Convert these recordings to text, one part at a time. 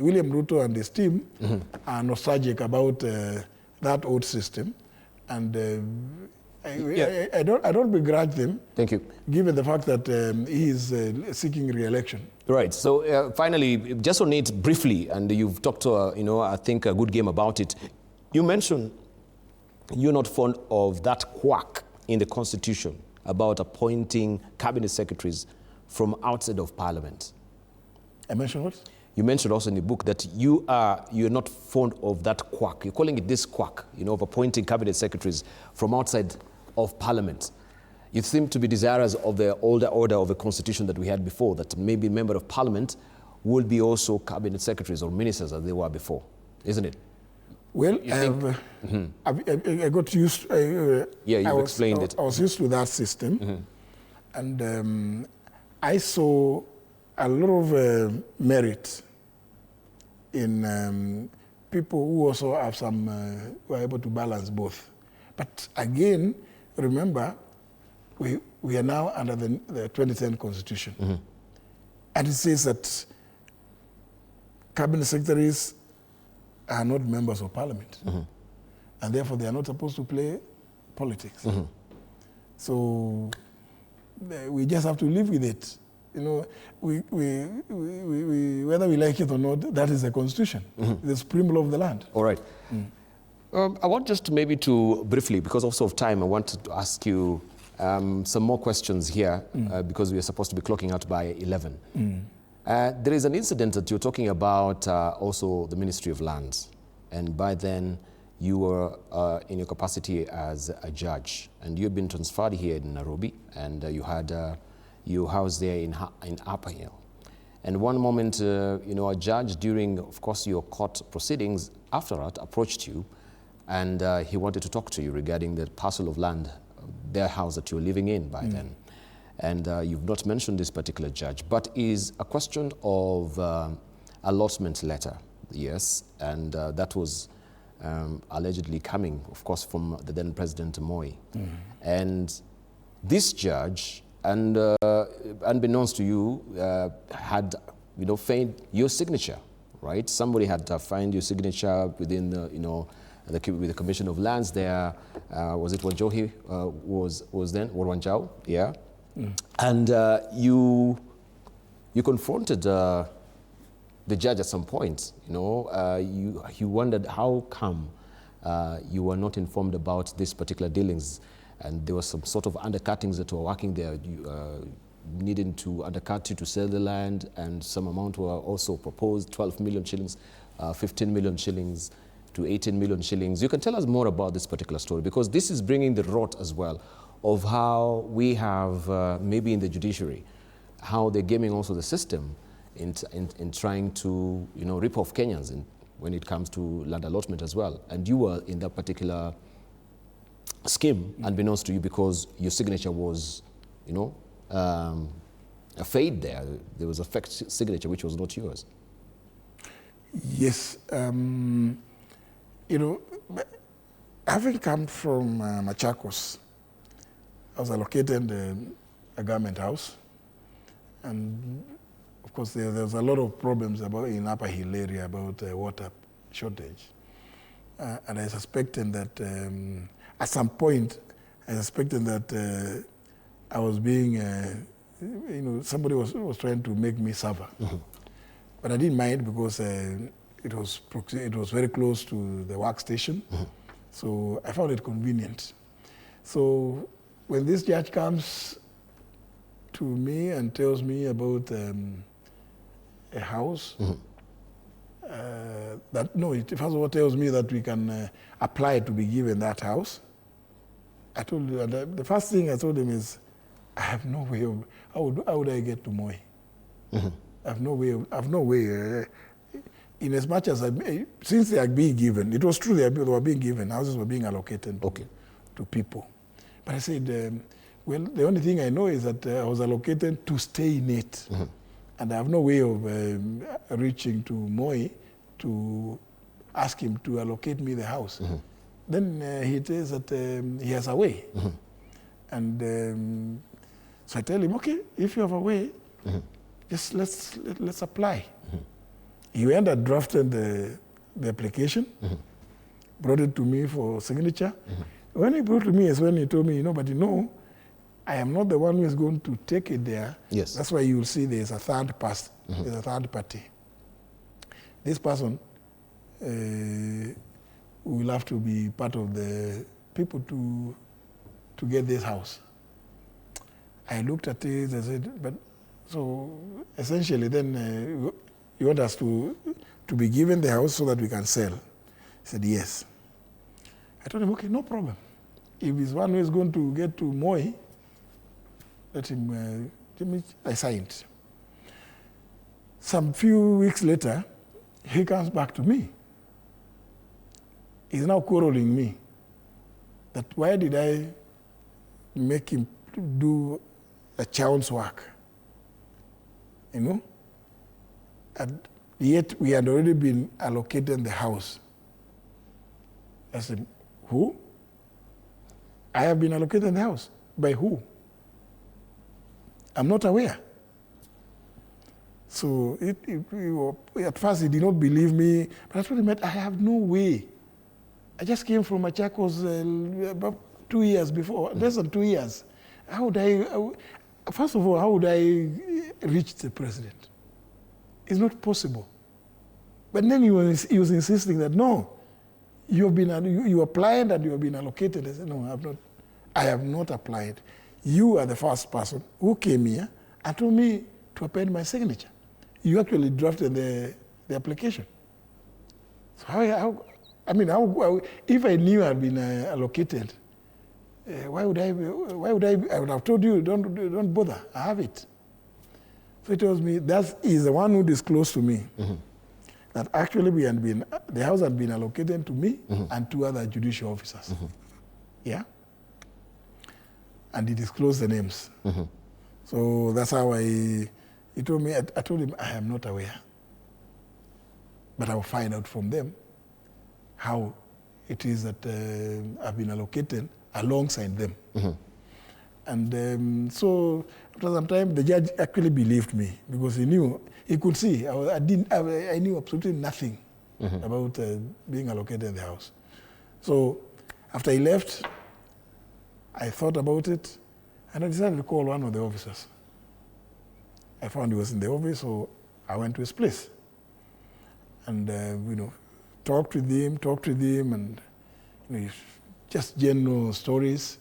William Ruto and his team are nostalgic about that old system, and I don't begrudge them. Thank you. Given the fact that he is seeking re-election. Right. So finally, just on it briefly, and you've talked, I think a good game about it. You mentioned you're not fond of that quirk in the Constitution about appointing cabinet secretaries from outside of Parliament. I mentioned what? You mentioned also in the book that you're not fond of that quirk. You're calling it this quirk, of appointing cabinet secretaries from outside of Parliament. You seem to be desirous of the older order of the Constitution that we had before, that maybe a member of Parliament would be also cabinet secretaries or ministers as they were before, isn't it? Well, I got used. You explained it. I was used to that system, and I saw a lot of merit in people who also have some who are able to balance both. But again, remember, we are now under the 2010 Constitution, and it says that cabinet secretaries are not members of Parliament, and therefore they are not supposed to play politics. So we just have to live with it. Whether we like it or not, that is the Constitution, the supreme law of the land. All right. I want just maybe to briefly, because also of time, I wanted to ask you some more questions here because we are supposed to be clocking out by 11. There is an incident that you're talking about also the Ministry of Lands, and by then you were in your capacity as a judge, and you've been transferred here in Nairobi, and you had your house there in Upper Hill. And one moment, a judge during, of course, your court proceedings after that approached you, and he wanted to talk to you regarding the parcel of land, their house that you were living in by then. And you've not mentioned this particular judge, but is a question of allotment letter, yes, and that was allegedly coming, of course, from the then President Moi. And this judge, and unbeknownst to you, had found your signature, right? Somebody had found your signature within the, with the Commission of Lands there. Was it Wanjohi was then, or Wanjao? Yeah. And you confronted the judge at some point. You wondered how come you were not informed about this particular dealings, and there was some sort of undercuttings that were working there, needing to undercut you to sell the land, and some amount were also proposed, 12 million shillings, 15 million shillings to 18 million shillings. You can tell us more about this particular story, because this is bringing the rot as well of how we have, maybe in the judiciary, how they're gaming also the system in trying to, rip off Kenyans when it comes to land allotment as well. And you were in that particular scheme, unbeknownst to you, because your signature was, a fade there. There was a fake signature which was not yours. Yes. Having come from Machakos, I was allocated a government house, and of course there was a lot of problems in Upper Hill area about water shortage, and I suspected that at some point I was being, somebody was trying to make me suffer, but I didn't mind because it was very close to the workstation, so I found it convenient. So when this judge comes to me and tells me about a house, first of all tells me that we can apply to be given that house. I told you, the first thing I told him is, I have no way of, how would I get to Moi? I have no way. In as much as, since they are being given, it was true they were being given, houses were being allocated to people. But I said, well, the only thing I know is that I was allocated to stay in it. And I have no way of reaching to Moi to ask him to allocate me the house. Then he says that he has a way. And so I tell him, okay, if you have a way, just let's apply. He went and drafted the application, brought it to me for signature. When he brought it to me is when he told me, but I am not the one who is going to take it there. Yes. That's why you will see there's a third person, there's a third party. This person will have to be part of the people to get this house. I looked at it, I said, but so essentially then you want us to be given the house so that we can sell? He said, yes. I told him, okay, no problem. If he's one who is going to get to Moi, let him, I signed. Some few weeks later, he comes back to me. He's now quarreling me that why did I make him do a child's work? And yet we had already been allocated the house. I said, who? I have been allocated the house. By who? I'm not aware. So at first he did not believe me, but I told him that I have no way. I just came from Machakos about 2 years before, less than 2 years. First of all, how would I reach the president? It's not possible. But then he was insisting that, no, you applied and you have been allocated. I said, no, I have not applied. You are the first person who came here and told me to append my signature. You actually drafted the application. So if I knew I had been allocated, why would I would have told you, don't bother, I have it. So he tells me that is the one who disclosed to me that actually the house had been allocated to me and 2 other judicial officers. Yeah? And he disclosed the names. So that's how he told me, I told him I am not aware. But I will find out from them how it is that I've been allocated alongside them. And so after some time, the judge actually believed me because he could see I knew absolutely nothing about being allocated in the house. So after he left, I thought about it, and I decided to call one of the officers. I found he was in the office, so I went to his place. And, talked with him, and, just general stories.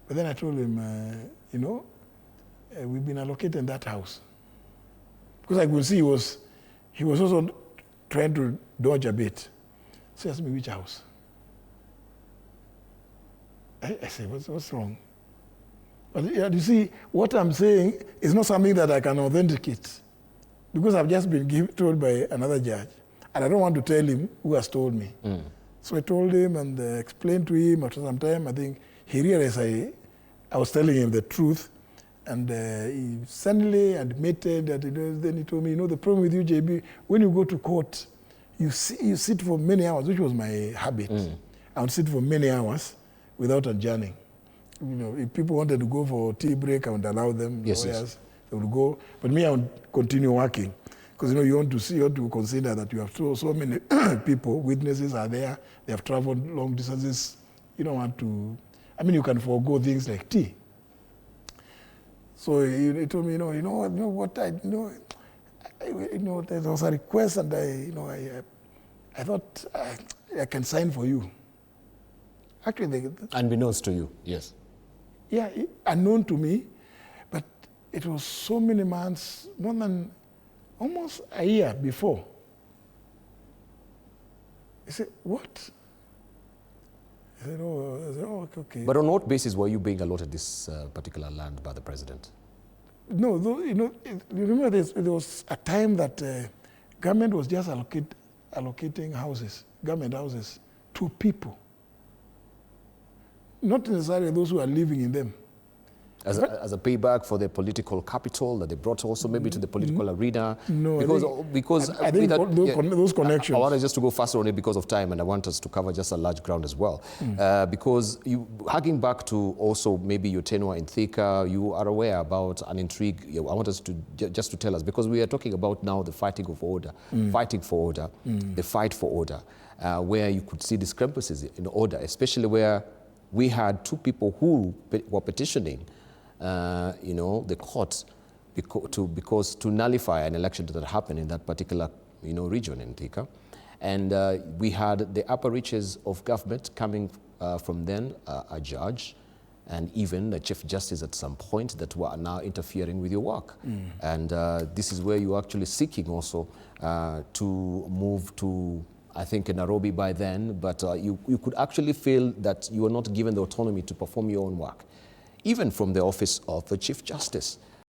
But then I told him, we've been allocated in that house. Because I could see he was also trying to dodge a bit. So he asked me, which house? I said, what's wrong? But you see, what I'm saying is not something that I can authenticate. Because I've just been told by another judge. And I don't want to tell him who has told me. So I told him and explained to him. After some time, I think he realized I was telling him the truth. And he suddenly admitted that, then he told me, the problem with you, JB, when you go to court, you sit for many hours, which was my habit. I would sit for many hours without adjourning. If people wanted to go for tea break, I would allow them. Yes. They would go. But me, I would continue working. Because you want to consider that you have so many people, witnesses are there, they have traveled long distances. You don't want to, you can forego things like tea. So he told me, there was a request, and I thought I can sign for you. Actually, unbeknownst to you, yes. Yeah, unknown to me, but it was so many months, more than almost a year before. He said, what? I said, okay. But on what basis were you being allotted this particular land by the president? No, you remember there was a time that government was just allocating houses, government houses, to people. Not necessarily those who are living in them. as a payback for their political capital that they brought also maybe to the political arena? No, because I think those connections. I want us just to go faster on it because of time, and I want us to cover just a large ground as well. Because hugging back to also maybe your tenure in Thika, you are aware about an intrigue. I want us to just to tell us, because we are talking about now the fighting of order, fighting for order, the fight for order, where you could see discrepancies in order, especially where we had two people who were petitioning the courts to nullify an election that happened in that particular, region in Thika. And we had the upper reaches of government coming from then, a judge, and even the Chief Justice at some point that were now interfering with your work. And this is where you're actually seeking also to move to, I think, in Nairobi by then, but you could actually feel that you were not given the autonomy to perform your own work, even from the office of the Chief Justice.